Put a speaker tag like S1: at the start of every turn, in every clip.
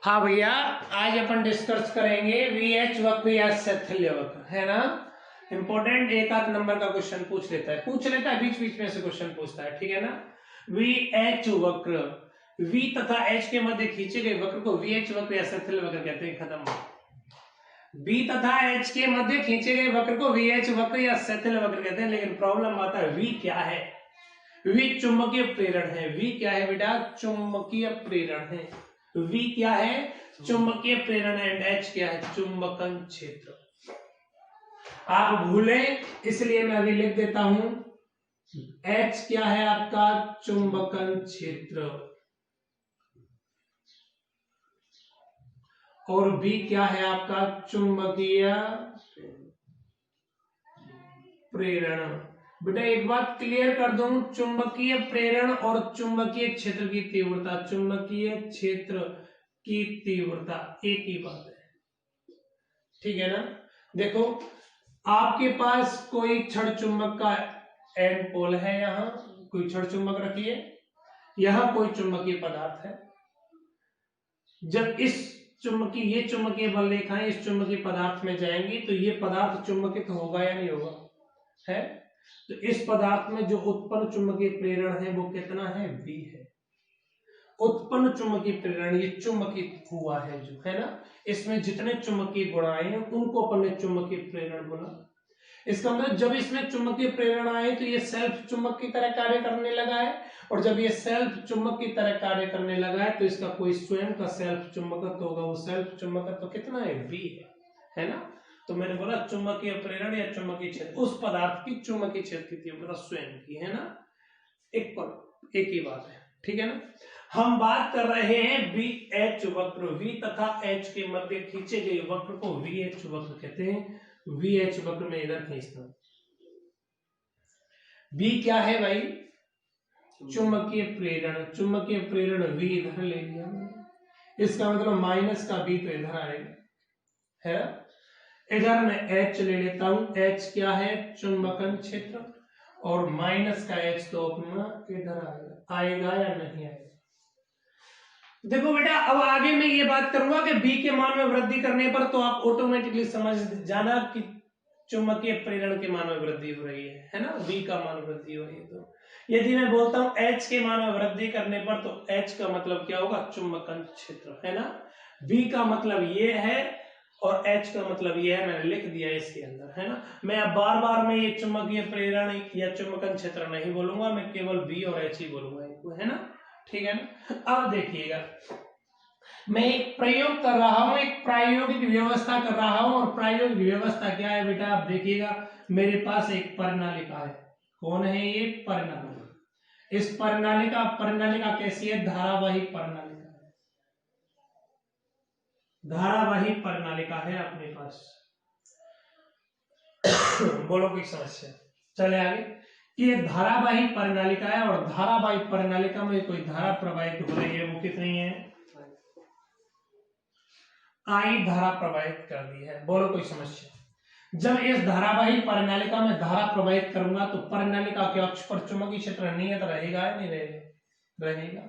S1: हाँ भैया, आज अपन डिस्कस करेंगे वीएच वक्र या शैथिल्य वक्र, है ना। इंपॉर्टेंट एक आध नंबर का क्वेश्चन पूछ लेता है, बीच बीच में से क्वेश्चन पूछता है, ठीक है ना। वीएच वक्र, वी तथा एच के मध्य खींचे गए वक्र को वीएच वक्र या शैथिल्य वक्र कहते हैं। खत्म। बी तथा एच के मध्य खींचे गए वक्र को वीएच वक्र या शैथिल्य वक्र कहते हैं। लेकिन प्रॉब्लम आता है, वी क्या है? वी चुंबकीय प्रेरण है। वी क्या है बेटा? चुंबकीय प्रेरण है। V क्या है? चुंबकीय प्रेरण। एंड H क्या है? चुंबकन क्षेत्र। आप भूलें इसलिए मैं अभी लिख देता हूं। H क्या है आपका? चुंबकन क्षेत्र। और B क्या है आपका? चुंबकीय प्रेरण। बेटा एक बात क्लियर कर दूं, चुंबकीय प्रेरण और चुंबकीय क्षेत्र की तीव्रता, चुंबकीय क्षेत्र की तीव्रता एक ही बात है, ठीक है ना। देखो, आपके पास कोई छड़ चुंबक का एन पोल है, यहां कोई छड़ चुंबक रखिए, यहां कोई चुंबकीय पदार्थ है। जब इस ये चुंबकीय बल रेखाएं इस चुंबकीय पदार्थ में जाएंगी तो ये पदार्थ चुंबकित होगा या नहीं होगा? है। तो इस पदार्थ में जो उत्पन्न चुंबकीय प्रेरण है वो कितना है? V है। उत्पन्न चुंबकीय प्रेरण, ये चुंबकित हुआ है जो, है ना। इसमें जितने चुंबकीय गुण आए हैं उनको अपन ने चुंबकीय प्रेरण बोला। इसका मतलब जब इसमें चुंबकीय प्रेरण आए तो ये सेल्फ चुंबक की तरह कार्य करने लगा है, और जब ये सेल्फ चुंबक की तरह कार्य करने लगा है तो इसका कोई स्वयं का सेल्फ चुंबकत्व होगा। वो सेल्फ चुंबकत्व कितना है? V है ना। तो मैंने बोला चुंबकीय प्रेरण या चुंबकीय क्षेत्र, उस पदार्थ की चुंबकीय क्षेत्र की तीव्रता स्वयं की, है ना। एक ही बात है, ठीक है ना। हम बात कर रहे हैं वीएच वक्र। वी तथा एच के मध्य खींचे गए वक्र को वीएच वक्र कहते हैं। वीएच वक्र में इधर खींचता हूं। वी क्या है भाई? चुंबकीय प्रेरण। चुंबकीय प्रेरण V इधर ले लिया, इसका मतलब माइनस का V तो इधर आएगा, है ना। इधर मैं H ले लेता हूं। H क्या है? चुंबकन क्षेत्र। और माइनस का H तो अपना इधर आएगा या नहीं आएगा? देखो बेटा, अब आगे मैं ये बात करूंगा कि B के मान में वृद्धि करने पर तो आप ऑटोमेटिकली समझ जाना कि चुंबकीय प्रेरण के मान में वृद्धि हो रही है ना। B का मान वृद्धि हो रही है। तो यदि मैं बोलता हूं H के मान में वृद्धि करने पर, तो H का मतलब क्या होगा? चुंबकन क्षेत्र, है ना। B का मतलब ये है और H का मतलब ये है, मैंने लिख दिया इसके अंदर, है ना। मैं अब बार बार में ये चुंबकीय प्रेरण या चुंबकन क्षेत्र नहीं बोलूंगा, मैं केवल B और H ही बोलूंगा इनको, है ना, ठीक है ना। अब देखिएगा, मैं एक प्रयोग कर रहा हूं, एक प्रायोगिक व्यवस्था कर रहा हूं। और प्रायोगिक व्यवस्था क्या है बेटा? आप देखिएगा, मेरे पास एक प्रणालिका है। कौन है ये? प्रणालिका। इस प्रणालिका कैसी है? धारावाही प्रणालिका है। धारावाही प्रणालिका है अपने पास। बोलो कोई समस्या? चले आगे कि ये धारावाही प्रणालिका है, और धारावाही प्रणालिका में कोई धारा प्रवाहित हो रही है। वो कितनी है? I धारा प्रवाहित कर दी है। बोलो कोई समस्या? जब इस धारावाही प्रणालिका में धारा प्रवाहित करूंगा तो प्रणालिका के अक्ष पर चुंबकीय क्षेत्र नियत रहेगा या नहीं रहेगा? रहेगा।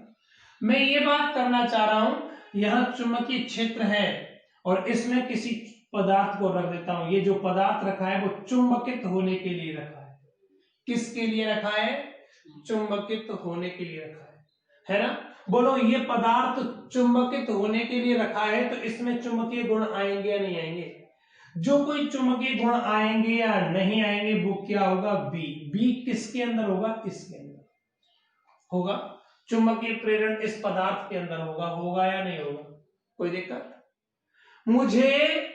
S1: मैं ये बात करना चाह रहा हूं, यहां चुंबकीय क्षेत्र है और इसमें किसी पदार्थ को रख देता हूं। ये जो पदार्थ रखा है वो चुंबकित होने के लिए रखा है। किसके लिए रखा है? चुंबकित होने के लिए रखा है ना। बोलो, ये पदार्थ चुंबकित होने के लिए रखा है तो इसमें चुंबकीय गुण आएंगे या नहीं आएंगे? जो कोई चुंबकीय गुण आएंगे या नहीं आएंगे वो क्या होगा? बी किसके अंदर होगा? इसके अंदर होगा। चुंबकीय प्रेरण इस पदार्थ के अंदर होगा या नहीं होगा? कोई दिक्कत? मुझे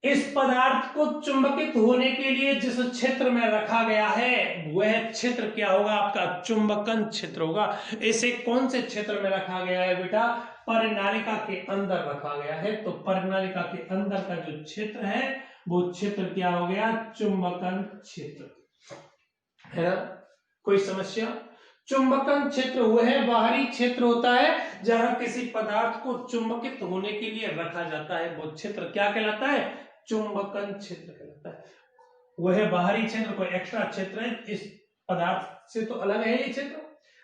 S1: इस पदार्थ को चुंबकित होने के लिए जिस क्षेत्र में रखा गया है वह क्षेत्र क्या होगा? आपका चुंबकन क्षेत्र होगा। इसे कौन से क्षेत्र में रखा गया है बेटा? प्रणालिका के अंदर रखा गया है। तो प्रणालिका के अंदर का जो क्षेत्र है वो क्षेत्र क्या हो गया? चुंबकन क्षेत्र, है ना। कोई समस्या? चुंबकन क्षेत्र वह बाहरी क्षेत्र होता है जहां किसी पदार्थ को चुंबकित होने के लिए रखा जाता है। वो क्षेत्र क्या कहलाता है? चुंबकन क्षेत्र कहलाता है। वह बाहरी क्षेत्र कोई एक्स्ट्रा क्षेत्र है, इस पदार्थ से तो अलग है ये क्षेत्र।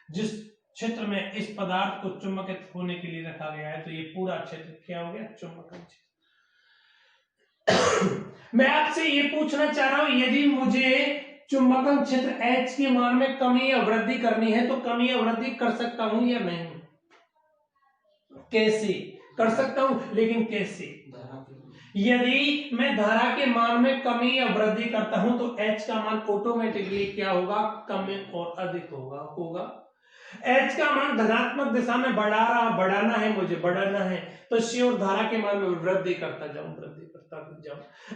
S1: जिस क्षेत्र में इस पदार्थ को चुंबकित होने के लिए रखा गया है, तो ये पूरा क्षेत्र क्या हो गया, चुंबकन क्षेत्र। मैं आपसे ये पूछना चाह रहा हूं, यदि मुझे चुंबकन क्षेत्र H के मान में कमी या वृद्धि करनी है तो कमी या वृद्धि कर सकता हूं या नहीं? कैसे कर सकता हूं, लेकिन कैसे? यदि मैं धारा के मान में कमी या वृद्धि करता हूं तो H का मान ऑटोमेटिकली क्या होगा, कम और अधिक होगा। H का मान धनात्मक दिशा में बढ़ाना है, मुझे बढ़ाना है, तो श्योर धारा के मान में वृद्धि करता जाऊं।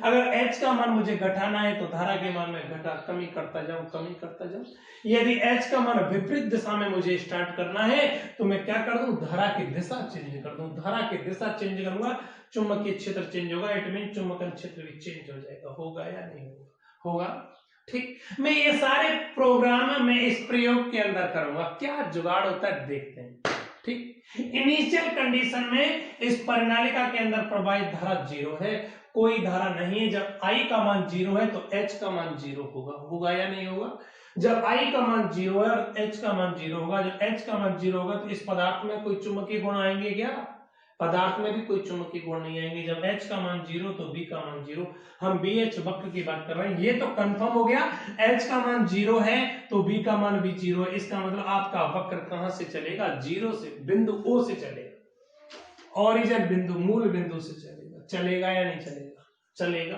S1: अगर H का मान मुझे घटाना है तो धारा के मान में कमी करता जाऊं। यदि H का मान विपरीत दिशा में मुझे स्टार्ट करना है तो मैं क्या कर दूं, धारा की दिशा चेंज कर दूं। धारा की दिशा चेंज करूंगा, चुंबकीय क्षेत्र चेंज होगा, इट मीन चुंबकन क्षेत्र भी चेंज हो जाएगा। होगा या नहीं होगा? ठीक, मैं ये सारे प्रोग्राम में इस प्रयोग के अंदर करूंगा, क्या जुगाड़ होता है देखते हैं। ठीक, इनिशियल कंडीशन में इस परिनालिका के अंदर प्रवाहित धारा 0 है, कोई धारा नहीं है। जब I का मान 0 है तो H का मान 0 होगा या नहीं होगा? जब I का मान 0 है और H का मान 0 होगा, जब H का मान 0 होगा तो इस पदार्थ में कोई चुंबकीय गुण आएंगे क्या? पदार्थ में भी कोई चुंबकीय गुण नहीं आएंगे। जब H का मान 0 तो B का मान 0। हम BH वक्र की बात कर रहे हैं, ये तो कंफर्म हो गया। H का मान 0 है तो B का मान भी 0 है। इसका मतलब आपका वक्र कहां से चलेगा, 0 से, बिंदु O से चलेगा, ओरिजिन बिंदु, मूल बिंदु से चलेगा या नहीं चलेगा,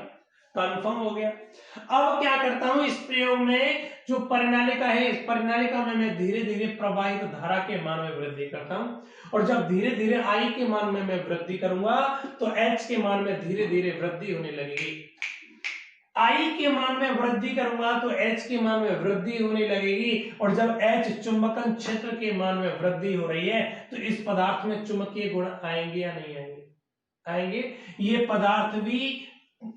S1: कंफर्म हो गया। अब क्या करता हूं, इस प्रयोग में जो परिनालिका है, इस परिनालिका में मैं धीरे धीरे प्रवाहित धारा के मान में वृद्धि करता हूं, और जब धीरे धीरे I के मान में मैं वृद्धि करूंगा तो H के मान में धीरे धीरे वृद्धि होने लगेगी। I के मान में वृद्धि करूंगा तो H के मान में वृद्धि होने लगेगी, और जब H चुंबकन क्षेत्र के मान में वृद्धि हो रही है तो इस पदार्थ में चुंबकीय गुण आएंगे या नहीं आएंगे? ये पदार्थ भी,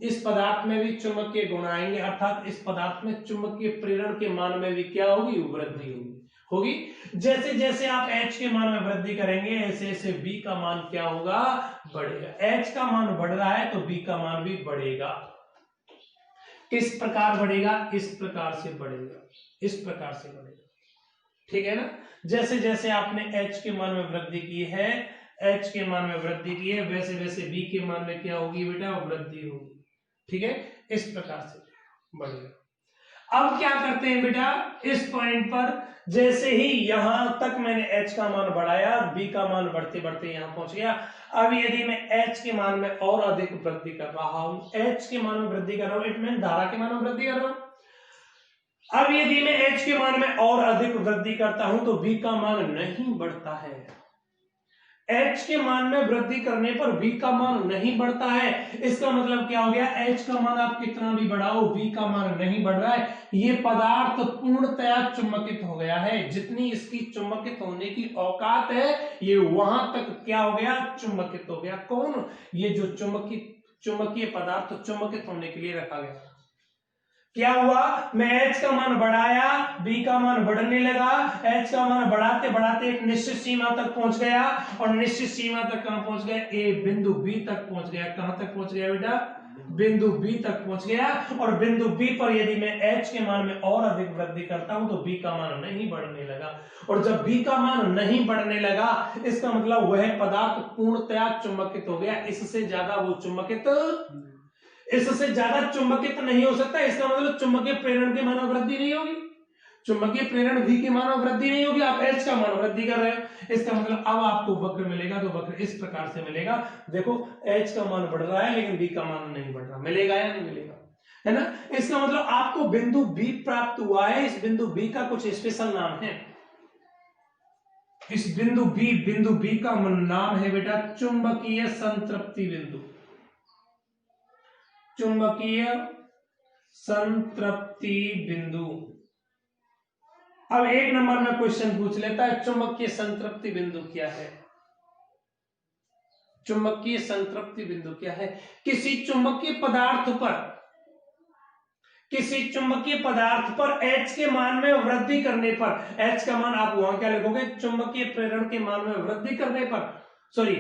S1: इस पदार्थ में भी चुंबकीय गुण आएंगे, अर्थात इस पदार्थ में चुंबकीय प्रेरण के मान में भी क्या होगी, वृद्धि होगी। जैसे जैसे आप H के मान में वृद्धि करेंगे ऐसे ऐसे B का मान क्या होगा, बढ़ेगा। H का मान बढ़ रहा है तो B का मान भी बढ़ेगा। किस प्रकार बढ़ेगा, इस प्रकार से बढ़ेगा। ठीक है ना? जैसे जैसे आपने H के मान में वृद्धि की है, वैसे वैसे B के मान में क्या होगी बेटा, वृद्धि होगी। ठीक है, इस प्रकार से बढ़ेगा। अब क्या करते हैं बेटा, इस पॉइंट पर जैसे ही यहां तक मैंने H का मान बढ़ाया, B का मान बढ़ते बढ़ते यहां पहुंच गया। अब यदि मैं H के मान में और अधिक वृद्धि कर रहा हूं, H के मान में वृद्धि कर रहा हूं, इट मीन धारा के मान में वृद्धि कर रहा हूं। अब यदि मैं H के मान में और अधिक वृद्धि करता हूं तो B का मान नहीं बढ़ता है। H के मान में वृद्धि करने पर V का मान नहीं बढ़ता है। इसका मतलब क्या हो गया, H का मान आप कितना भी बढ़ाओ V का मान नहीं बढ़ रहा है। ये पदार्थ पूर्णतया चुंबकित हो गया है। जितनी इसकी चुंबकित होने की औकात है ये वहां तक क्या हो गया, चुंबकित हो गया। कौन? ये जो चुंबकीय पदार्थ चुंबकित होने के लिए रखा गया। क्या हुआ, मैं H का मान बढ़ाया, B का मान बढ़ने लगा। H का मान बढ़ाते बढ़ाते एक निश्चित सीमा तक पहुंच गया, और निश्चित सीमा तक कहां पहुंच गया, ए बिंदु B तक पहुंच गया। कहां तक पहुंच गया बेटा, बिंदु B तक पहुंच गया। और बिंदु B पर यदि मैं H के मान में और अधिक वृद्धि करता हूं तो B का मान नहीं बढ़ने लगा, और जब B का मान नहीं बढ़ने लगा इसका मतलब वह पदार्थ पूर्णतया चुंबकित हो गया। इससे ज्यादा वो इससे ज्यादा चुंबकित नहीं हो सकता। इसका मतलब चुंबकीय प्रेरण के मान में वृद्धि नहीं होगी, चुंबकीय प्रेरण V के मान में वृद्धि नहीं होगी, आप H का मान वृद्धि कर रहे हो। इसका मतलब अब आपको वक्र मिलेगा, तो वक्र इस प्रकार से मिलेगा। देखो H का मान बढ़ रहा है लेकिन B का मान नहीं बढ़ रहा, मिलेगा या नहीं मिलेगा, है ना? इसका मतलब आपको बिंदु B प्राप्त हुआ है। इस बिंदु B का कुछ स्पेशल नाम है। इस बिंदु B का नाम है बेटा चुंबकीय संतृप्ति बिंदु। चुंबकीय संतृप्ति बिंदु। अब एक नंबर में क्वेश्चन पूछ लेता है, चुंबकीय संतृप्ति बिंदु क्या है? चुंबकीय संतृप्ति बिंदु क्या है? किसी चुंबकीय पदार्थ पर H के मान में वृद्धि करने पर, H का मान आप वहां क्या लिखोगे, चुंबकीय प्रेरण के मान में वृद्धि करने पर, सॉरी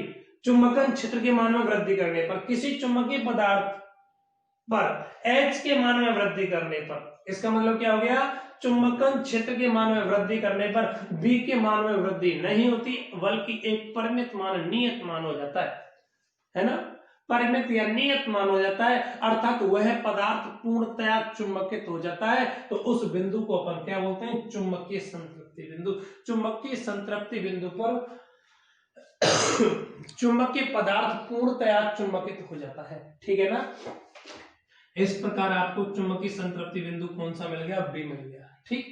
S1: चुंबकन क्षेत्र के मान में वृद्धि करने पर, किसी चुंबकीय पदार्थ पर H के मान में वृद्धि करने पर, इसका मतलब क्या हो गया, चुंबकन क्षेत्र के मान में वृद्धि करने पर बी के मान में वृद्धि नहीं होती, बल्कि एक परिमित मान, नियत मान हो जाता है ना, परिमित या नियत मान हो जाता है, अर्थात वह पदार्थ पूर्णतया चुंबकित हो जाता है। तो उस बिंदु को अपन क्या बोलते हैं? चुंबकीय संतृप्ति बिंदु। चुंबकीय संतृप्ति बिंदु पर चुंबकीय पदार्थ पूर्णतया चुंबकित हो जाता है। ठीक है ना। इस प्रकार आपको चुंबकीय संतृप्ति बिंदु कौन सा मिल गया? बी मिल गया। ठीक,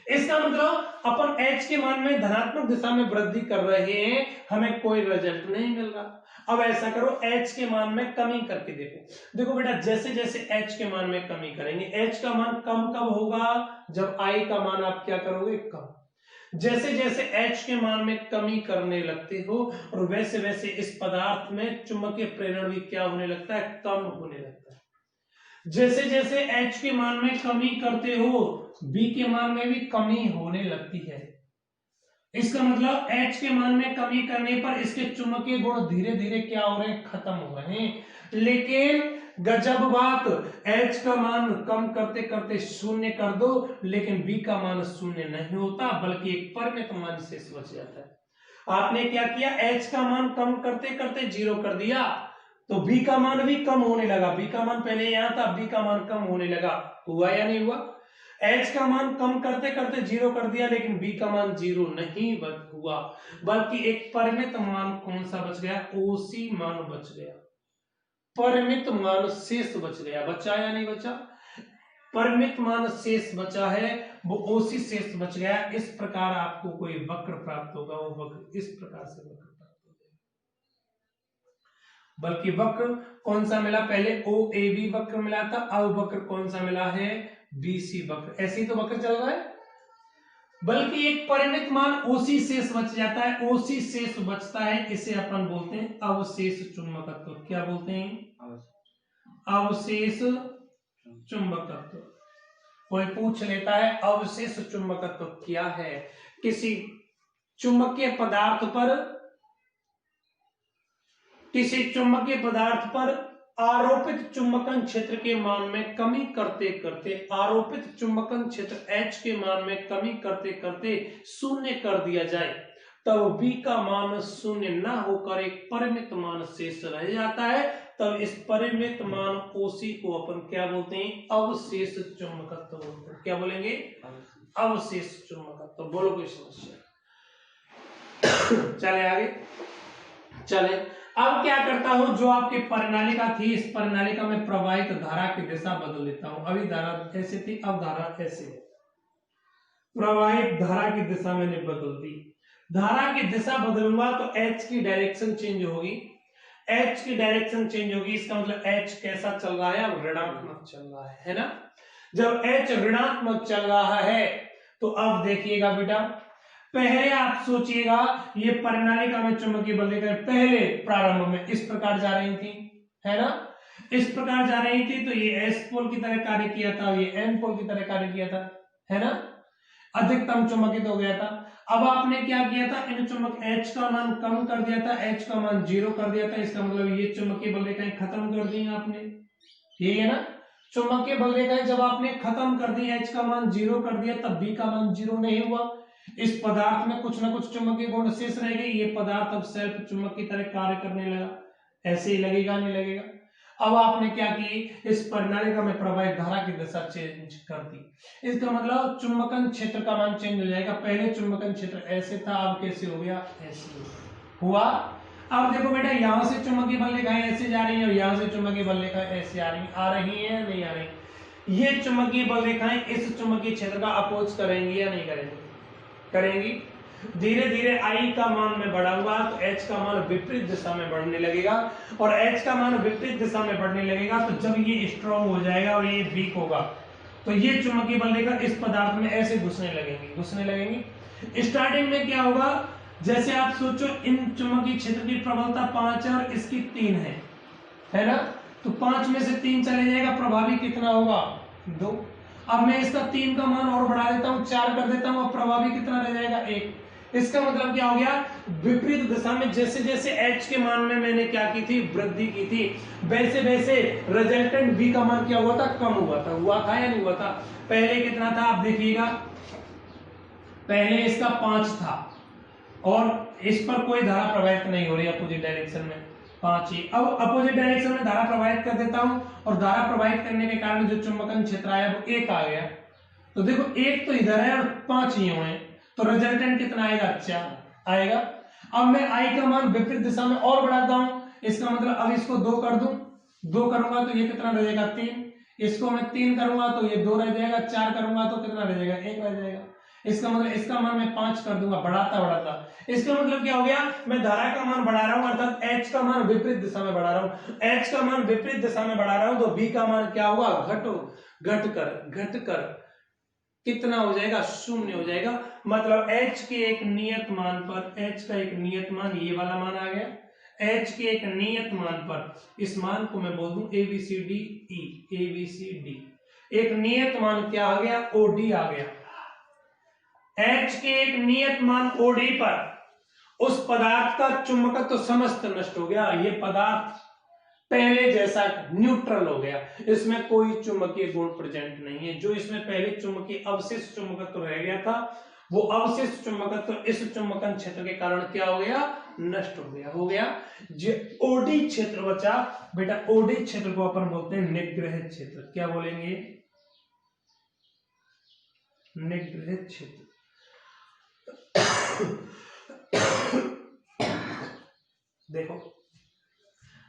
S1: इसका मतलब अपन H के मान में धनात्मक दिशा में वृद्धि कर रहे हैं, हमें कोई रिजल्ट नहीं मिल रहा। अब ऐसा करो, H के मान में कमी करके देखो। देखो बेटा, जैसे जैसे H के मान में कमी करेंगे, H का मान कम कब होगा? जब I का मान आप क्या करोगे? कम। जैसे जैसे H के मान में कमी करने लगते हो और वैसे वैसे इस पदार्थ में चुंबकीय प्रेरण भी क्या होने लगता है? कम होने लगता है। जैसे जैसे H के मान में कमी करते हो, B के मान में भी कमी होने लगती है। इसका मतलब H के मान में कमी करने पर इसके चुंबकीय गुण धीरे धीरे क्या हो रहे हैं? खत्म हो रहे हैं। लेकिन गजब बात, H का मान कम करते करते शून्य कर दो, लेकिन B का मान शून्य नहीं होता, बल्कि एक परिमित मान शेष बच जाता है। आपने क्या किया? H का मान कम करते करते 0 कर दिया, तो B का मान भी कम होने लगा। B का मान पहले यहां था, B का मान कम होने लगा। हुआ या नहीं हुआ? H का मान कम करते करते 0 कर दिया, लेकिन B का मान 0 नहीं हुआ, बल्कि एक परिमित मान कौन सा बच गया? OC मान बच गया। परिमित मान शेष बच गया। बचा या नहीं बचा? परिमित मान शेष बचा है, वो OC शेष बच गया। इस प्रकार आपको कोई वक्र प्राप्त होगा, वो वक्र इस प्रकार से वक्र प्राप्त होगा। बल्कि वक्र कौन सा मिला? पहले OAB वक्र मिला था, अब वक्र कौन सा मिला है? BC वक्र। ऐसे ही तो वक्र चल रहा है, बल्कि एक परिमित मान OC शेष बच जाता है। OC शेष बचता है, इसे अपन बोलते हैं अवशेष चुंबकत्व। क्या बोलते हैं? अवशेष चुंबकत्व। कोई पूछ लेता है अवशेष चुंबकत्व क्या है? किसी चुंबकीय पदार्थ पर आरोपित चुंबकन क्षेत्र के मान में कमी करते करते, आरोपित चुंबकन क्षेत्र H के मान में कमी करते करते शून्य कर दिया जाए, तब B का मान शून्य न होकर एक परिमित मान शेष रह जाता है। तब इस परिमित मान OC को अपन क्या बोलते हैं? अवशेष चुंबकत्व बोलते हैं। क्या बोलेंगे? अवशेष चुंबकत्व। बोलो कोई समस्या? चले आगे, चले। अब क्या करता हूं, जो आपकी परिनालिका थी, इस परिनालिका में प्रवाहित धारा की दिशा बदल देता हूं। अभी धारा ऐसे थी, अब धारा ऐसे है। प्रवाहित धारा की दिशा मैंने बदल दी। धारा की दिशा बदलूंगा तो H की डायरेक्शन चेंज होगी। H की डायरेक्शन चेंज होगी, इसका मतलब H कैसा चल रहा है? अब ऋणात्मक चल रहा है ना। जब H ऋणात्मक चल रहा है तो अब देखिएगा बेटा, पहले आप सोचिएगा, ये परिनालिका में चुंबकीय बल पहले प्रारंभ में इस प्रकार जा रही थी, है ना, इस प्रकार जा रही थी, तो ये S पोल की तरह कार्य किया था, ये N पोल की तरह कार्य किया था, है ना, अधिकतम चुंबकित हो गया था। अब आपने क्या किया था? इन चुंबक H का मान कम कर दिया था, H का मान 0 कर दिया था। इसका मतलब ये चुंबकीय बल रेखाएं खत्म कर दी आपने, ठीक है ना। चुंबकीय बल रेखाएं जब आपने खत्म कर दी, H का मान 0 कर दिया, तब B का मान 0 नहीं हुआ। इस पदार्थ में कुछ ना कुछ चुंबकीय गुण शेष रह गए। ये पदार्थ अब सेल्फ चुंबक की तरह कार्य करने लगा। ऐसे ही लगेगा, नहीं लगेगा? अब आपने क्या की? इस परिनालिका में प्रवाहित धारा की दिशा चेंज कर दी। इसका मतलब चुंबकन क्षेत्र का मान चेंज हो जाएगा। पहले चुंबकन क्षेत्र ऐसे था, अब कैसे हो गया? ऐसे हुआ। अब देखो बेटा, यहां से चुंबकीय बल रेखाएं ऐसे जा रही है और यहां से चुंबकीय बल रेखाएं ऐसे आ रही है, नहीं आ रही? ये चुंबकीय बल रेखाएं इस चुंबकीय क्षेत्र का अपोज करेंगी या नहीं करेंगी? करेंगी। धीरे धीरे I का मान में बढ़ाऊंगा तो H का मान विपरीत दिशा में बढ़ने लगेगा, और H का मान विपरीत दिशा में बढ़ने लगेगा तो जब ये स्ट्रॉन्ग हो जाएगा और ये वीक होगा, तो ये चुंबकीय बल रेखा इस पदार्थ में ऐसे घुसने लगेंगी। स्टार्टिंग में क्या होगा? जैसे आप सोचो, इन चुंबकीय क्षेत्र की प्रबलता 5 है और इसकी 3 है ना, तो 5 में से 3 चले जाएगा, प्रभावी कितना होगा? 2। अब मैं इसका 3 का मान और बढ़ा देता हूं, 4 कर देता हूं, अब प्रभावी कितना रह जाएगा? 1। इसका मतलब क्या हो गया, विपरीत दिशा में जैसे जैसे h के मान में मैंने क्या की थी, वृद्धि की थी, वैसे वैसे रिजल्टेंट v का मान क्या हुआ था, कम हुआ था। हुआ था या नहीं हुआ था? पहले कितना था आप देखिएगा, पहले इसका 5 था और इस पर कोई धारा प्रवाहित नहीं हो रही अपोजिट डायरेक्शन में, 5 ही। अब अपोजिट डायरेक्शन में धारा प्रवाहित कर देता हूं और धारा प्रवाहित करने के कारण जो चुंबकन क्षेत्र आया वो 1 आ गया। तो देखो 1 तो इधर है और 5 ही हुए, तो रिजल्टेंट कितना आएगा, 4 आएगा। अब मैं आई का मान विपरीत दिशा में और बढ़ाता हूं, इसका मतलब अब इसको 2 कर दूं, 2 करूंगा तो ये कितना रह जाएगा, 3। इसको मैं 3 करूंगा तो ये 2 रह जाएगा, 4 करूंगा तो कितना रह जाएगा, 1 रह जाएगा। इसका मतलब इसका मान मैं 5 कर दूंगा, बढ़ाता बढ़ाता। इसका मतलब क्या हो गया, मैं धारा का मान बढ़ा रहा हूं, अर्थात h का मान विपरीत दिशा में बढ़ा रहा हूं। h का मान विपरीत दिशा में बढ़ा रहा हूं तो v का मान क्या होगा, घट कर कितना हो जाएगा, 0 हो जाएगा। मतलब h के एक नियत मान पर, h का एक नियत मान ये वाला मान आ गया, h के एक नियत मान पर इस मान को मैं बोल दूं ABCD, ABCD, एक नियत मान क्या आ गया, OD आ गया। H के एक नियत मान OD पर उस पदार्थ का चुंबकत्व तो समस्त नष्ट हो गया, ये पदार्थ पहले जैसा न्यूट्रल हो गया, इसमें कोई चुंबकीय गुण प्रेजेंट नहीं है। जो इसमें पहले चुंबकीय अवशिष्ट चुंबकत्व रह गया था, वो अवशिष्ट चुंबकत्व इस चुंबकन क्षेत्र के कारण क्या हो गया, नष्ट हो गया। जो ओडी क्षेत्र बचा बेटा, ओडी क्षेत्र को अपन बोलते हैं निग्रह क्षेत्र। क्या बोलेंगे, निग्रह क्षेत्र। देखो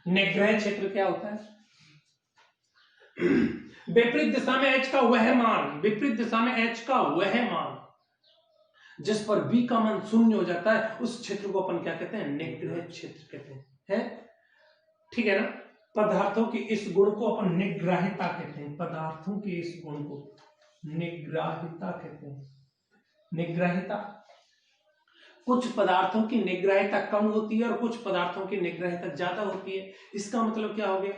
S1: निग्रह क्षेत्र क्या होता है, विपरीत दिशा में h का वह मान, विपरीत दिशा में h का वह मान जिस पर v का मान 0 हो जाता है, उस क्षेत्र को अपन क्या कहते हैं, निग्रह क्षेत्र कहते हैं, है? ठीक है ना। पदार्थों के इस गुण को अपन निग्राहिता कहते हैं, पदार्थों के इस गुण को निग्राहिता कहते हैं, निग्राहिता। कुछ पदार्थों की निग्राहिता कम होती है और कुछ पदार्थों की निग्राहिता ज्यादा होती है। इसका मतलब क्या हो गया,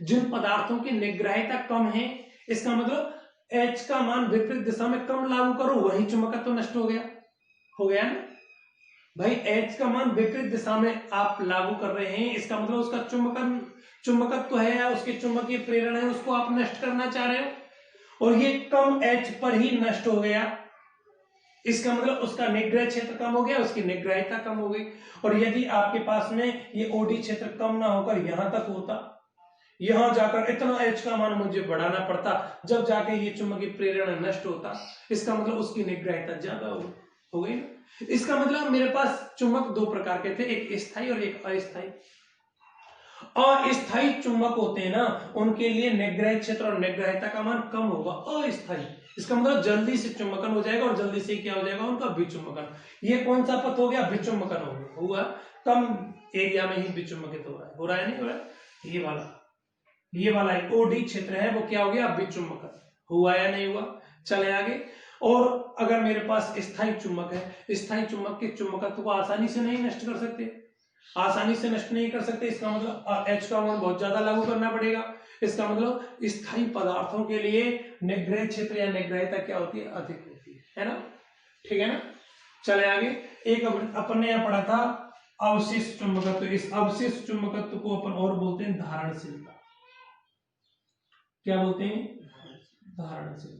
S1: जिन पदार्थों की निग्राहिता कम है, इसका मतलब H का मान विपरीत दिशा में कम लागू करो, वही चुंबकत्व तो नष्ट हो गया ना भाई। H का मान विपरीत दिशा में आप लागू कर रहे हैं, इसका मतलब उसका चुंबकत्व है या उसके चुंबकीय प्रेरण है, उसको आप नष्ट करना चाह रहे हो, और ये कम H पर ही नष्ट हो गया। इसका मतलब उसका निग्रह क्षेत्र कम हो गया, उसकी निग्रहिता कम हो गई। और यदि आपके पास में ये ओडी क्षेत्र कम ना होकर यहां तक होता, यहां जाकर इतना H का मान मुझे बढ़ाना पड़ता, जब जाके ये चुंबकीय प्रेरण नष्ट होता, इसका मतलब उसकी निग्रहिता ज्यादा हो गई ना। इसका मतलब मेरे पास चुंबक दो प्रकार के थे, एक स्थायी और एक अस्थायी। अस्थायी चुंबक होते हैं ना, उनके लिए निग्रह क्षेत्र और निग्रहिता का मान कम होगा। अस्थायी इसका मतलब जल्दी से चुंबकन हो जाएगा और जल्दी से क्या हो जाएगा, उनका विचुंबकन। ये कौन सा पथ हो गया, विचुंबकन हुआ, कम एरिया में ही विचुंबकित हो रहा है नहीं हो रहा है। ये वाला एक ओडी क्षेत्र है, वो क्या हो गया, विचुंबकन हुआ या नहीं हुआ। चले आगे। और अगर मेरे पास स्थायी चुंबक है, स्थायी चुंबक के चुंबकत्व को आसानी से नहीं नष्ट कर सकते, आसानी से नष्ट नहीं कर सकते। इसका मतलब H का मान बहुत ज्यादा लागू करना पड़ेगा। इसका मतलब स्थायी पदार्थों के लिए निग्रह क्षेत्र या निग्रहिता क्या होती है, अधिक होती है ना। ठीक है ना। चले आगे। एक अपन ने यहां पढ़ा था अवशिष्ट चुंबकत्व। इस अवशिष्ट चुंबकत्व को अपन और बोलते हैं धारणशीलता। क्या बोलते हैं, धारणशीलता।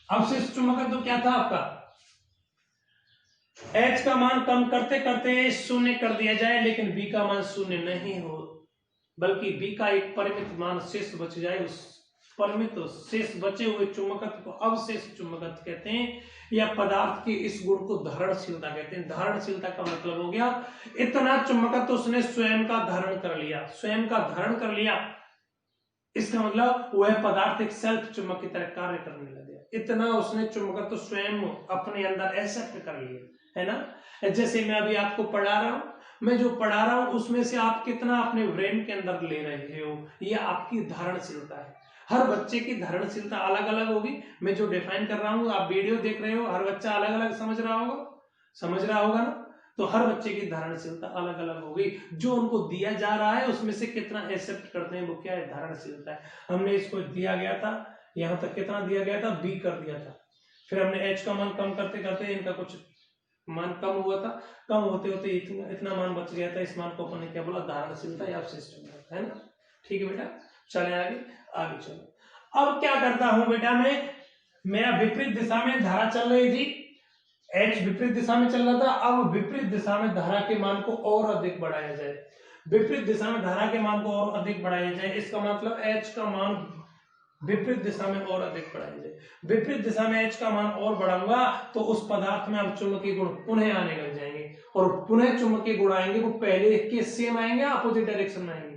S1: अवशिष्ट चुंबकत्व क्या था आपका, H का मान कम करते करते शून्य कर दिया जाए, लेकिन B का मान शून्य नहीं हो, बल्कि B का एक परिमित मान शेष बच जाए। उस परिमित शेष बचे हुए चुंबकत्व को अवशेष चुंबकत्व कहते हैं, या पदार्थ के इस गुण को धारणशीलता कहते हैं। धारणशीलता का मतलब हो गया इतना चुंबकत्व उसने स्वयं का धारण कर लिया, स्वयं का धारण कर लिया। इसका मतलब वह पदार्थ एक सेल्फ चुंबक की तरह कार्य करने लग गया, इतना उसने चुंबकत्व स्वयं अपने अंदर एक्सेप्ट कर लिया, है ना। जैसे मैं अभी आपको पढ़ा रहा हूं, मैं जो पढ़ा रहा हूं उसमें से आप कितना अपने ब्रेन के अंदर ले रहे हो, यह आपकी धारणशीलता है। हर बच्चे की धारणशीलता अलग अलग होगी। मैं जो डिफाइन कर रहा हूं, आप वीडियो देख रहे हो, हर बच्चा अलग अलग समझ रहा होगा ना। तो हर बच्चे की धारणशीलता अलग अलग होगी। जो उनको दिया जा रहा है उसमें से कितना एक्सेप्ट करते हैं, वो क्या है, धारणशीलता है। हमने इसको दिया गया था, यहां तक कितना दिया गया था, B कर दिया था, फिर हमने H का मान कम करते करते इनका कुछ मान कम हुआ था, कम होते होते इतना मान बच गया था, इस मान को अपन ने क्या बोला, धारणशीलता या अवशिष्ट है ना। ठीक है बेटा, चले आगे, आगे चलो। अब क्या करता हूं बेटा मैं, मेरा विपरीत दिशा में धारा चल रही थी, H विपरीत दिशा में चल रहा था। अब विपरीत दिशा में धारा के मान को और अधिक बढ़ाया जाए, विपरीत दिशा में धारा के मान को और अधिक बढ़ाया जाए, इसका मतलब H का मान विपरीत दिशा में और अधिक बढ़ाया जाए। विपरीत दिशा में H का मान और बढ़ाऊंगा तो उस पदार्थ में अब चुंबकीय गुण पुनः आने लग जाएंगे, और पुनः चुंबकीय गुण आएंगे वो पहले के सेम आएंगे, अपोजिट डायरेक्शन में आएंगे,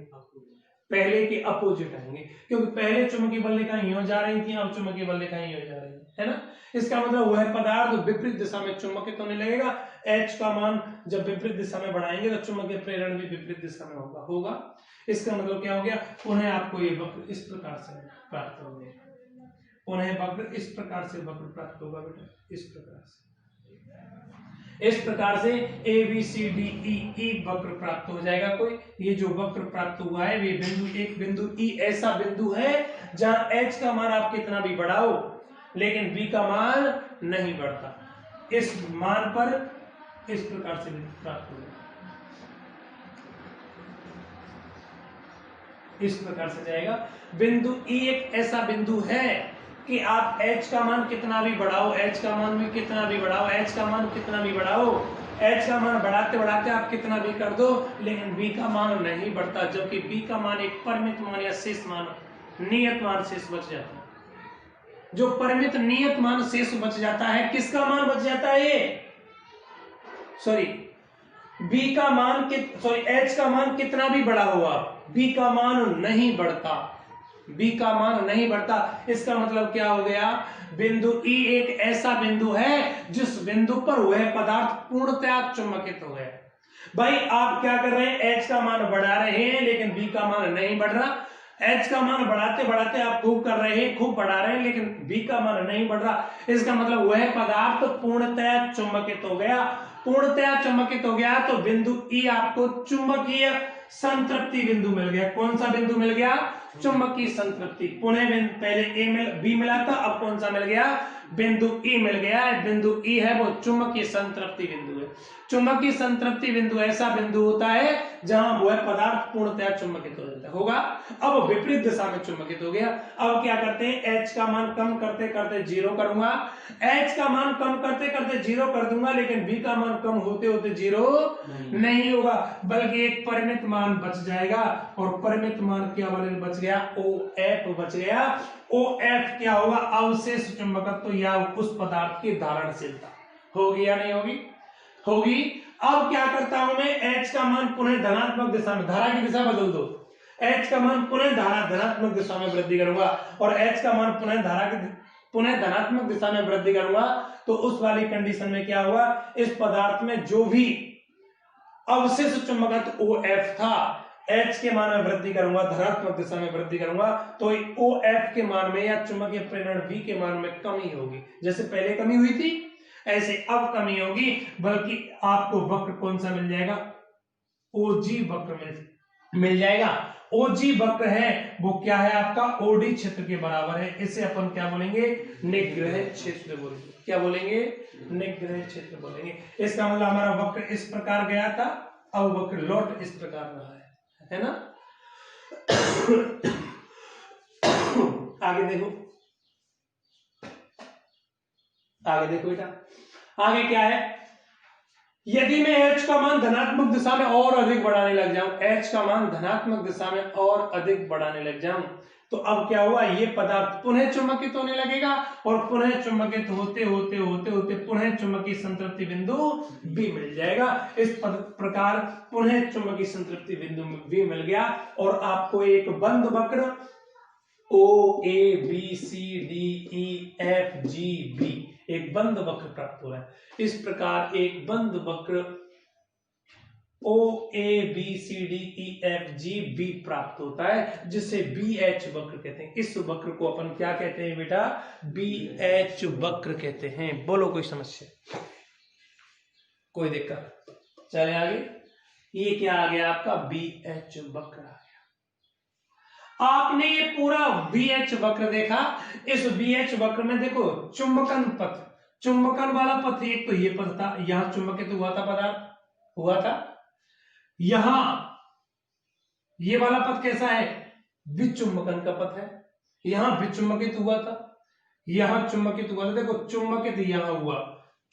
S1: पहले के अपोजिट आएंगे, क्योंकि पहले चुंबकीय बल रेखाएं यूं जा रही थी, अब चुंबकीय बल रेखाएं यूं जा रही है ना। इसका मतलब वह पदार्थ विपरीत दिशा में चुंबकित होने लगेगा। H का मान जब विपरीत दिशा में बढ़ाएंगे तो चुंबकीय प्रेरण भी विपरीत दिशा में होगा। इसका मतलब क्या हो गया, पुनः आपको ये वक्र इस प्रकार से प्राप्त हो गया, पुनः वक्र इस प्रकार से वक्र प्राप्त होगा बेटा, इस प्रकार से, इस प्रकार से ABCDE वक्र प्राप्त हो जाएगा। कोई ये जो वक्र प्राप्त हुआ है, ये बिंदु, एक बिंदु E ऐसा बिंदु है जहां H का मान आप कितना भी बढ़ाओ लेकिन B का मान नहीं बढ़ता, इस मान पर इस प्रकार से प्राप्त होगा, इस प्रकार से जाएगा। बिंदु E एक ऐसा बिंदु है कि आप H का मान कितना भी बढ़ाओ, H का मान भी कितना भी बढ़ाओ, H का मान कितना भी बढ़ाओ, H का मान बढ़ाते बढ़ाते आप कितना भी कर दो, लेकिन B का मान नहीं बढ़ता, जबकि B का मान एक परिमित मान या शेष मान, नियत मान शेष बच जाता है। जो परिमित नियत मान शेष बच जाता है, किसका मान बच जाता है, ये सॉरी B का मान H का मान कितना भी बढ़ा हुआ, B का मान नहीं बढ़ता, B का मान नहीं बढ़ता। इसका मतलब क्या हो गया, बिंदु E एक ऐसा बिंदु है जिस बिंदु पर वह पदार्थ पूर्णतया चुंबकित हो गया। भाई आप क्या कर रहे हैं, H का मान बढ़ा रहे हैं लेकिन B का मान नहीं बढ़ रहा, H का मान बढ़ाते बढ़ाते आप खूब कर रहे हैं, खूब बढ़ा रहे हैं, लेकिन B का मान नहीं बढ़ रहा। इसका मतलब वह पदार्थ पूर्णतया चुंबकित हो गया, पूर्णतया चुंबकित हो गया तो बिंदु E आपको चुंबकीय संतृप्ति बिंदु मिल गया। कौन सा बिंदु मिल गया, चुंबकीय संतृप्ति। पुनः पहले B मिला था, अब कौन सा मिल गया, बिंदु E मिल गया है। बिंदु E है वो चुंबकीय संतृप्ति बिंदु है। चुंबकीय संतृप्ति बिंदु ऐसा बिंदु होता है जहां वह पदार्थ पूर्णतया चुंबकित हो जाता होगा। अब विपरीत दिशा में चुंबकित हो गया। अब क्या करते हैं, H का मान कम करते करते 0 करूंगा, H का मान कम करते करते 0 कर दूंगा, लेकिन B का मान कम होते होते 0 नहीं होगा, बल्कि एक परिमित मान बच जाएगा। और परिमित मान क्या बच गया, OF बच गया। OF क्या होगा, अवशेष चुंबकत्व या उस पदार्थ की धारणशीलता। होगी या नहीं होगी, होगी। अब क्या करता हूं मैं, H का मान पुनः धनात्मक दिशा में, धारा की दिशा बदल दो, H का मान पुनः धनात्मक दिशा में वृद्धि करूंगा, और H का मान पुनः धनात्मक दिशा में वृद्धि करूंगा, तो उस वाली कंडीशन में क्या हुआ, इस पदार्थ में जो भी अवशिष्ट चुंबकत्व OF था, H के मान में वृद्धि करूंगा, धनात्मक दिशा में वृद्धि करूंगा, तो OF के मान में या चुंबकीय प्रेरण V के मान में कमी होगी। जैसे पहले कमी हुई थी ऐसे अब कमी होगी, बल्कि आपको वक्र कौन सा मिल जाएगा, OG वक्र मिल जाएगा। OG वक्र है वो क्या है, आपका OD क्षेत्र के बराबर है। इसे अपन क्या बोलेंगे, निग्रह क्षेत्र बोलेंगे। क्या बोलेंगे, निग्रह क्षेत्र बोलेंगे। इसका मतलब हमारा वक्र इस प्रकार गया था, अब वक्र लौट इस प्रकार रहा है ना। आगे देखो, आगे देखो बेटा, आगे क्या है, यदि मैं H का मान धनात्मक दिशा में और अधिक बढ़ाने लग जाऊं, H का मान धनात्मक दिशा में और अधिक बढ़ाने लग जाऊं, तो अब क्या हुआ, ये पदार्थ पुनः चुंबकित होने लगेगा, और पुनः चुंबकित होते होते होते होते पुनः चुंबकीय संतृप्ति बिंदु B मिल जाएगा। इस प्रकार पुनः चुंबकीय संतृप्ति बिंदु B मिल गया, और आपको एक बंद वक्र OABCDEFGB एक बंद वक्र प्राप्त हो रहा है। इस प्रकार एक बंद वक्र OABCDEFGB प्राप्त होता है, जिसे BH वक्र कहते हैं। इस वक्र को अपन क्या कहते हैं बेटा, BH वक्र कहते हैं। बोलो कोई समस्या, कोई दिक्कत, चले आगे। ये क्या आ गया आपका, BH वक्र आ गया। आपने ये पूरा BH वक्र देखा। इस BH वक्र में देखो चुंबकन पथ, चुंबकन वाला पथ एक तो ये पथ था, यहां चुंबकित हुआ था पदार्थ, हुआ था। यहां ये वाला पथ कैसा है, विचुंबकन का पथ है, यहां विचुंबकित हुआ था, यहां चुंबकित हुआ था। देखो चुंबकित यहां हुआ,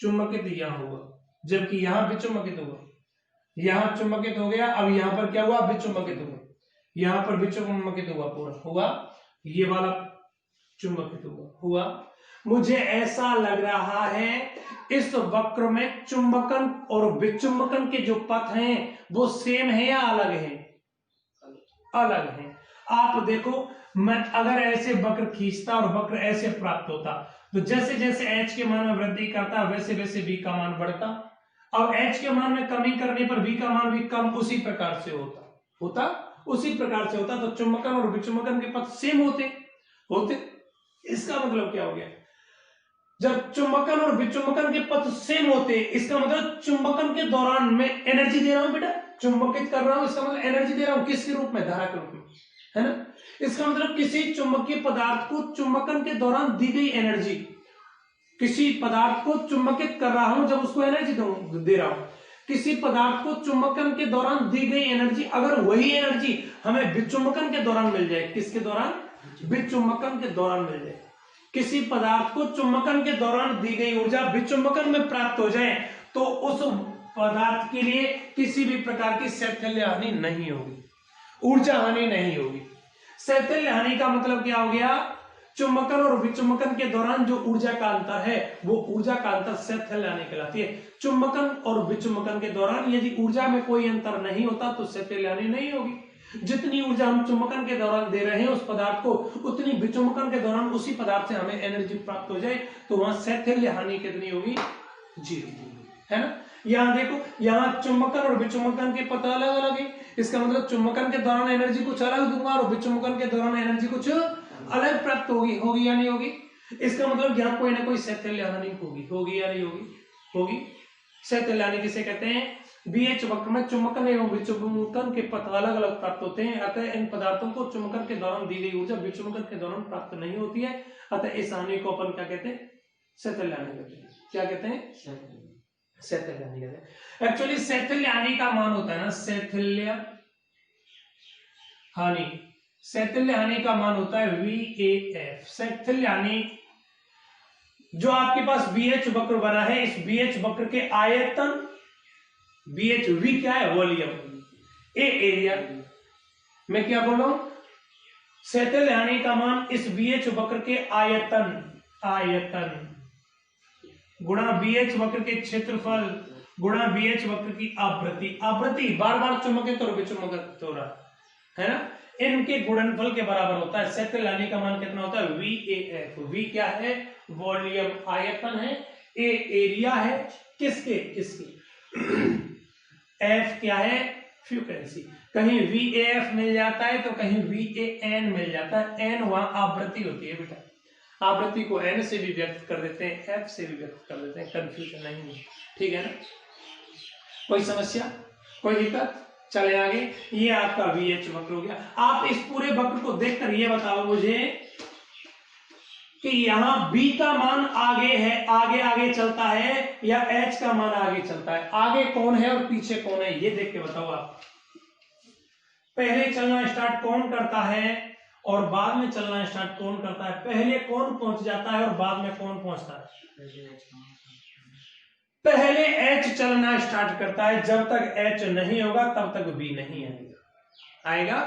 S1: चुंबकित यहां हुआ, जबकि यहां विचुंबकित हुआ, यहां चुंबकित हो गया। अब यहां पर क्या हुआ, विचुंबकित हुआ, यहां पर विचुंबकित हुआ, पूरा हुआ, ये वाला चुंबकित हुआ। मुझे ऐसा लग रहा है इस वक्र में चुंबकन और विचुंबकन के जो पथ हैं वो सेम है या अलग है, अलग है। आप देखो, मैं अगर ऐसे वक्र खींचता और वक्र ऐसे प्राप्त होता, तो जैसे जैसे h के मान में वृद्धि करता वैसे वैसे v का मान बढ़ता। अब h के मान में कमी करने पर v का मान भी कम उसी प्रकार से होता उसी प्रकार से होता। तो चुंबकन और विचुंबकन के पथ सेम होते। इसका मतलब क्या हो गया, जब चुंबकन और विचुंबकन के पथ सेम होते, इसका मतलब चुंबकन के दौरान मैं एनर्जी दे रहा हूं बेटा, चुंबकित कर रहा हूं, इसका मतलब एनर्जी दे रहा हूं, किसके रूप में, धारा के रूप में, है ना। इसका मतलब किसी चुंबकीय पदार्थ को चुंबकन के दौरान दी गई एनर्जी, किसी पदार्थ को चुंबकित कर रहा हूं जब उसको एनर्जी दे रहा हूं, किसी पदार्थ को चुंबकन के दौरान दी गई एनर्जी, अगर वही एनर्जी हमें विचुंबकन के दौरान मिल जाए, किसके दौरान, विचुंबकन के दौरान मिल जाए, किसी पदार्थ को चुंबकन के दौरान दी गई ऊर्जा विचुंबकन में प्राप्त हो जाए, तो उस पदार्थ के लिए किसी भी प्रकार की शैथिल्य हानि नहीं होगी, ऊर्जा हानि नहीं होगी। शैथिल्य हानि का मतलब क्या हो गया, चुंबकन और विचुंबकन के दौरान जो ऊर्जा का अंतर है वो ऊर्जा का अंतर शैथिल्य हानि कहलाती है। चुंबकन और विचुंबकन के दौरान यदि ऊर्जा में कोई अंतर नहीं होता तो शैथिल्य हानि नहीं होगी। जितनी ऊर्जा हम चुंबकन के दौरान दे रहे हैं उस पदार्थ को, उतनी विचुंबकन के दौरान उसी पदार्थ से हमें एनर्जी प्राप्त हो जाए, तो वहां शैथिल्य हानि कितनी होगी, 0, है ना। यहां देखो, यहां चुंबकन और विचुंबकन के पथ अलग अलग है, इसका मतलब चुंबकन के दौरान एनर्जी कुछ अलग दूंगा और विचुंबकन के दौरान एनर्जी कुछ अलग प्राप्त होगी या नहीं होगी। इसका मतलब यहां कोई ना कोई शैथिल्य हानि होगी या नहीं होगी। शैथिल्य हानि किसे कहते हैं, बीएच वक्र में चुंबकन एवं विचुंबकन के पथ अलग अलग प्राप्त होते हैं, अतः इन पदार्थों को चुंबकन के दौरान दी गई ऊर्जा विचुंबकन के दौरान प्राप्त नहीं होती है, अतः इस हानि को अपन क्या कहते हैं, शैथिल्य हानि कहते हैं। क्या कहते हैं, शैथिल्य हानि कहते हैं। एक्चुअली शैथिल्य हानि का मान होता है ना, शैथिल्य हानि का मान होता है VAF। शैथिल्य हानि, जो आपके पास BH वक्र बना है, इस BH वक्र के आयतन, BH V क्या है, वॉल्यूम, A एरिया, मैं क्या बोल रहा हूं, शैथिल्य हानि का मान इस BH वक्र के आयतन गुणा BH वक्र के क्षेत्रफल गुणा BH वक्र की आवृत्ति बार बार चुंबकित और विचुंबकित हो रहा है ना, इनके गुणनफल के बराबर होता है। शैथिल्य हानि का मान कितना होता है, VAF। V क्या है, वॉल्यूम, आयतन है, A एरिया है, किसके, F क्या है, फ्रीक्वेंसी। कहीं VAF मिल जाता है तो कहीं VAN मिल जाता है, N वहां आवृत्ति होती है बेटा, आवृत्ति को N से भी व्यक्त कर देते हैं, F से भी व्यक्त कर देते हैं, कंफ्यूजन नहीं है, ठीक है ना। कोई समस्या, कोई दिक्कत, चले आगे। ये आपका VH वक्र हो गया। आप इस पूरे वक्र को देखकर ये बताओ मुझे कि यहां B का मान आगे चलता है या H का मान आगे चलता है, आगे कौन है और पीछे कौन है, ये देख के बताओ आप। पहले चलना स्टार्ट कौन करता है और बाद में चलना स्टार्ट कौन करता है, पहले कौन पहुंच जाता है और बाद में कौन पहुंचता है। पहले H चलना स्टार्ट करता है, जब तक H नहीं होगा तब तक B नहीं आएगा।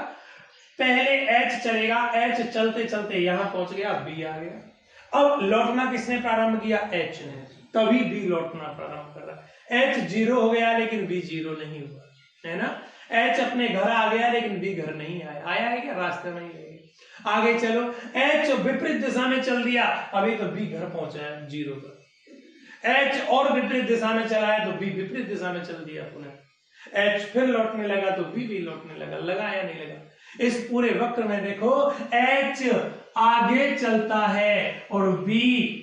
S1: पहले H चलेगा, H चलते चलते यहां पहुंच गया, B आ गया। अब लौटना किसने प्रारंभ किया, H ने, तभी B लौटना प्रारंभ कर रहा है। H 0 हो गया लेकिन B 0 नहीं हुआ, है ना। H अपने घर आ गया लेकिन B घर नहीं आया है क्या, रास्ते में ही आगे चलो। H विपरीत दिशा में चल दिया, अभी तो B घर पहुंचा है 0 पर। H और विपरीत दिशा में चला है तो B विपरीत दिशा में चल दिया पुनः। H फिर लौटने लगा तो B भी लौटने लगा या नहीं लगा। इस पूरे वक्र में देखो, H आगे चलता है और B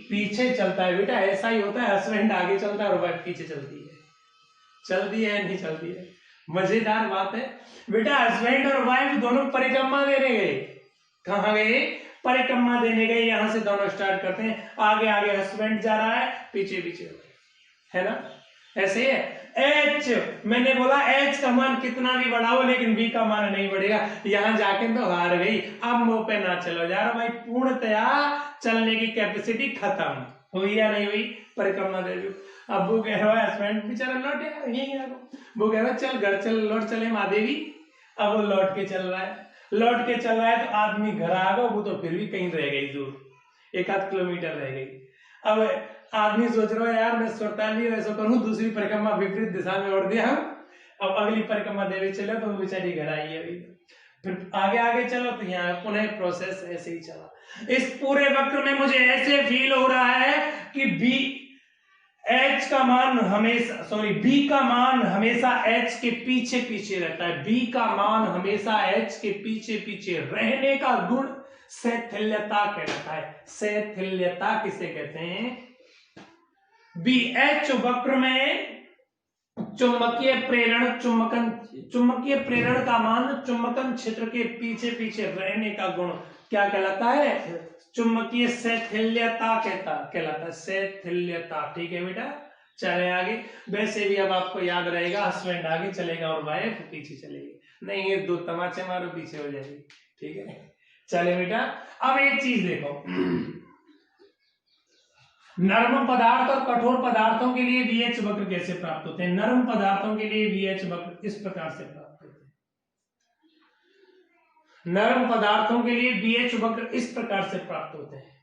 S1: पीछे चलता है। बेटा ऐसा ही होता है, हस्बैंड आगे चलता है और वाइफ पीछे चलती है नहीं चलती है। मजेदार बात है बेटा, हस्बैंड और वाइफ दोनों परिक्रमा देने गए, कहां गए, परिक्रमा देने गए, यहां से दोनों स्टार्ट करते हैं, आगे आगे हस्बैंड जा रहा है, पीछे पीछे है ना, ऐसे है। एच, मैंने बोला एच का मान कितना भी बढ़ाओ लेकिन बी का मान नहीं बढ़ेगा, यहां जाके तो हार गई। अब मुंह पे ना चलो यार भाई, पूर्णतया चलने की कैपेसिटी खत्म हुई या नहीं हुई, परिक्रमा दे दो। अब वो कह रहा है हस्बैंड बेचारा लौट यही, वो कह रहा है चल घर चल, लौट चले महादेवी। अब वो लौट के चल रहा है, लौट के चल रहा है तो आदमी घर आ गया, वो तो फिर भी कहीं रह गई दूर, 1-8 किलोमीटर रह गई। अब आदमी सोच रहा है यार मैं 47 ऐसा करूं, दूसरी परिक्रमा विपरीत दिशा में उड़ दिया, अब अगली परिक्रमा देवी चले तो वो बेचारी घर आई है। अभी फिर आगे आगे चलो तो यहाँ पुनः प्रोसेस ऐसे ही चला। इस पूरे वक्र में मुझे ऐसे फील हो रहा है कि बी एच का मान हमेशा, सॉरी बी का मान हमेशा एच के पीछे पीछे रहता है, बी का मान हमेशा एच के पीछे पीछे रहने का गुण शैथिल्यता कहलाता है। शैथिल्यता किसे कहते हैं? बी एच वक्र में चुंबकीय प्रेरण, चुंबकीय प्रेरण का मान चुंबकन क्षेत्र के पीछे पीछे रहने का गुण क्या कहलाता है? चुंबकीय शैथिल्यता कहलाता है, शैथिल्यता। ठीक है बेटा, चले आगे। वैसे भी अब आपको याद रहेगा, हस्बैंड आगे चलेगा और वाइफ पीछे चलेगी, नहीं ये 2 तमाचे मारो पीछे हो जाएगी। ठीक है, चले बेटा। अब एक चीज देखो, नरम पदार्थ और कठोर पदार्थों के लिए VH वक्र कैसे प्राप्त होते हैं? नरम पदार्थों के लिए VH वक्र इस प्रकार से प्राप्त होते हैं। नरम पदार्थों के लिए VH वक्र इस प्रकार से प्राप्त होते हैं।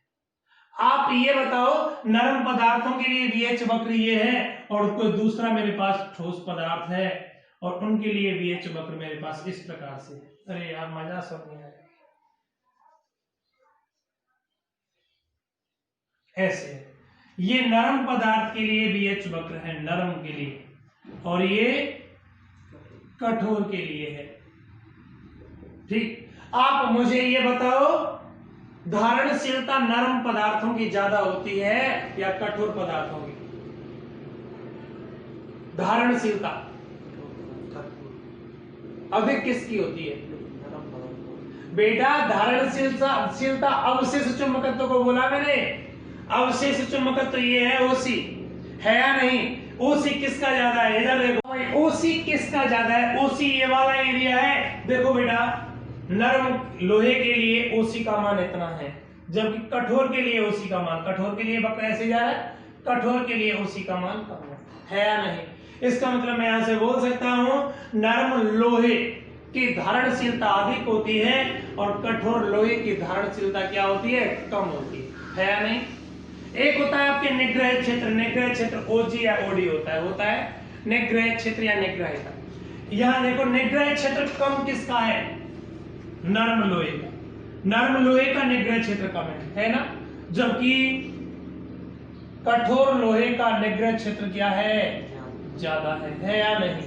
S1: आप ये बताओ, नरम पदार्थों के लिए VH वक्र ये है और कोई दूसरा मेरे पास ठोस पदार्थ है और उनके लिए VH वक्र मेरे पास इस प्रकार से। अरे यार मजा सब नहीं आया, ऐसे ये नरम पदार्थ के लिए VH वक्र है, नरम के लिए, और ये कठोर के लिए है। ठीक, आप मुझे ये बताओ, धारणशीलता नरम पदार्थों की ज्यादा होती है या कठोर पदार्थों की? धारणशीलता अधिक किसकी होती है बेटा? धारणशीलता अवशेष चुंबकत्व को बोला मैंने, अवशेष चुंबकत्व ये है ओसी, है या नहीं? ओसी किसका ज्यादा है? इधर देखो भाई, ओसी किसका ज्यादा है? ओसी ये वाला एरिया है। देखो बेटा, नरम लोहे के लिए ओसी का मान इतना है, जबकि कठोर के लिए ओसी का मान, कठोर के लिए वक्र ऐसे जा रहा है, कठोर के लिए ओसी का मान कम है या नहीं? इसका मतलब मैं यहां से बोल सकता हूं, नरम लोहे की धारणशीलता अधिक होती है और कठोर लोहे की धारणशीलता क्या होती है? कम होती है या नहीं? एक होता है आपके निग्रह क्षेत्र, निग्रह क्षेत्र ओजी या ओडी होता है निग्रह क्षेत्र या निग्रहिता। यहां देखो, निग्रह क्षेत्र कम किसका है? नरम लोहे का। नरम लोहे का निग्रह क्षेत्र कम है ना, जबकि कठोर लोहे का निग्रह क्षेत्र क्या है? ज्यादा है या नहीं?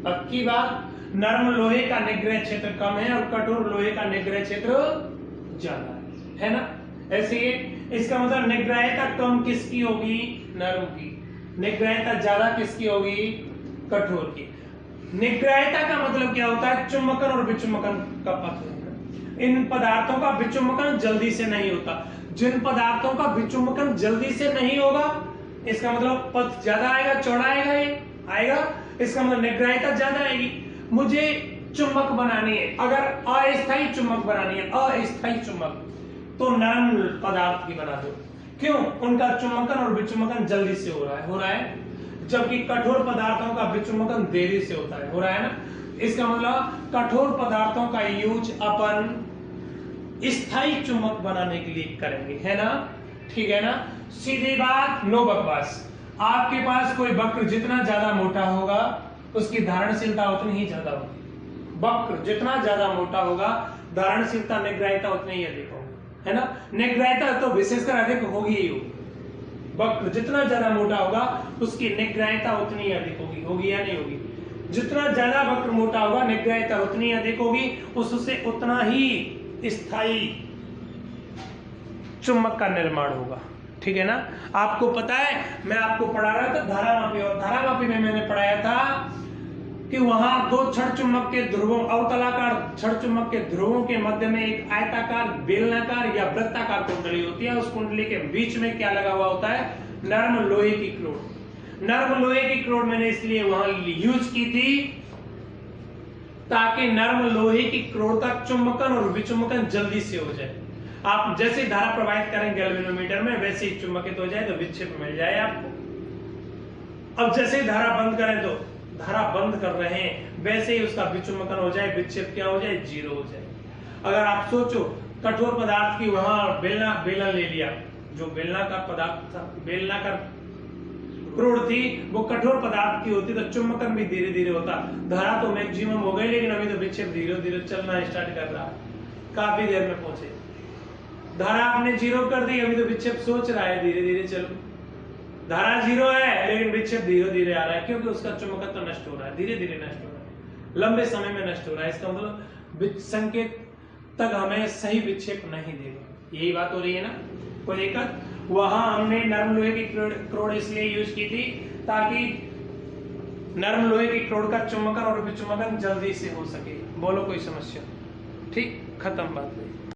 S1: पक्की बात, नरम लोहे का निग्रह क्षेत्र कम है और कठोर लोहे का निग्रह क्षेत्र ज्यादा है ना? ऐसे इसका मतलब निग्रहता कम किसकी होगी? नरम की। निग्रहता ज्यादा किसकी होगी? कठोर की। निग्रहता का मतलब क्या होता है? चुंबकन और विचुंबकन का पथ होना। इन पदार्थों का विचुंबकन जल्दी से नहीं होता। जिन पदार्थों का विचुंबकन जल्दी से नहीं होगा, इसका मतलब पथ ज्यादा आएगा, चौड़ा आएगा, ये आएगा, इसका मतलब निग्रहता ज्यादा आएगी। मुझे चुंबक बनानी है, अगर अस्थायी चुंबक बनानी है, अस्थायी चुंबक, तो नरम पदार्थ की बना दो। क्यों? उनका चुंबकन और विचुंबकन जल्दी से हो रहा है, जबकि कठोर पदार्थों का विचुंबकन देरी से होता है, हो रहा है ना। इसका मतलब कठोर पदार्थों का यूज अपन स्थायी चुंबक बनाने के लिए करेंगे, है ना? ठीक है ना? सीधी बात, नो बकवास। आपके पास कोई वक्र जितना ज्यादा मोटा होगा उसकी धारणशीलता उतनी ही ज्यादा होगी। वक्र जितना ज्यादा मोटा होगा, धारणशीलता निग्रहता उतनी ही अधिक होगी, है ना? निग्रहता तो विशेषकर अधिक होगी ही होगी। वक्र जितना ज्यादा मोटा होगा उसकी निग्रहता उतनी अधिक होगी या नहीं होगी? जितना ज्यादा वक्र मोटा होगा निग्रहता उतनी अधिक होगी, उससे उतना ही स्थायी चुंबक का निर्माण होगा। ठीक है ना? आपको पता है, मैं आपको पढ़ा रहा था धारामापी, और धारामापी में मैंने पढ़ाया था कि वहां 2 छड़ चुंबक के ध्रुवों, अवतलाकार छड़ चुंबक के ध्रुवों के मध्य में एक आयताकार, बेलनाकार या वृत्ताकार कुंडली होती है। उस कुंडली के बीच में क्या लगा हुआ होता है? नर्म लोहे की क्रोड। नर्म लोहे की क्रोड मैंने इसलिए वहां यूज की थी ताकि नर्म लोहे की क्रोड का चुंबकन और विचुंबकन जल्दी से हो जाए। आप जैसे धारा प्रवाहित करेंगे गैल्वेनोमीटर में वैसे ही चुंबकित हो जाए तो विक्षेप मिल जाए आपको। अब जैसे ही धारा बंद करें तो धारा बंद कर रहे हैं वैसे ही उसका विचुंबकन हो जाए, विक्षेप क्या हो जाए? जीरो हो जाए। अगर आप सोचो कठोर पदार्थ की वहां बेलन ले लिया, जो बेलनाकार पदार्थ था, बेलनाकार क्रोड थी, वो कठोर पदार्थ की होती तो चुंबकन भी धीरे धीरे होता। धारा तो मैक्सिमम हो गई लेकिन अभी तो विक्षेप धीरे धीरे चलना स्टार्ट कर रहा है, काफी देर में पहुंचे। धारा आपने जीरो कर दी, अभी तो विक्षेप सोच रहा है धीरे धीरे चलो। धारा जीरो है लेकिन विक्षेप धीरे धीरे आ रहा है क्योंकि उसका चुंबकत्व तो नष्ट हो रहा है, धीरे धीरे नष्ट हो रहा है, लंबे समय में नष्ट हो रहा है। इसका मतलब संकेत तक हमें सही विक्षेप नहीं देगा। यही बात हो रही है ना, कोई दिक्कत? वहां हमने नरम लोहे की क्रोड इसलिए यूज की थी ताकि नरम लोहे की क्रोड का चुंबकन और विचुंबकन जल्दी से हो सके। बोलो कोई समस्या? ठीक, खत्म बात है।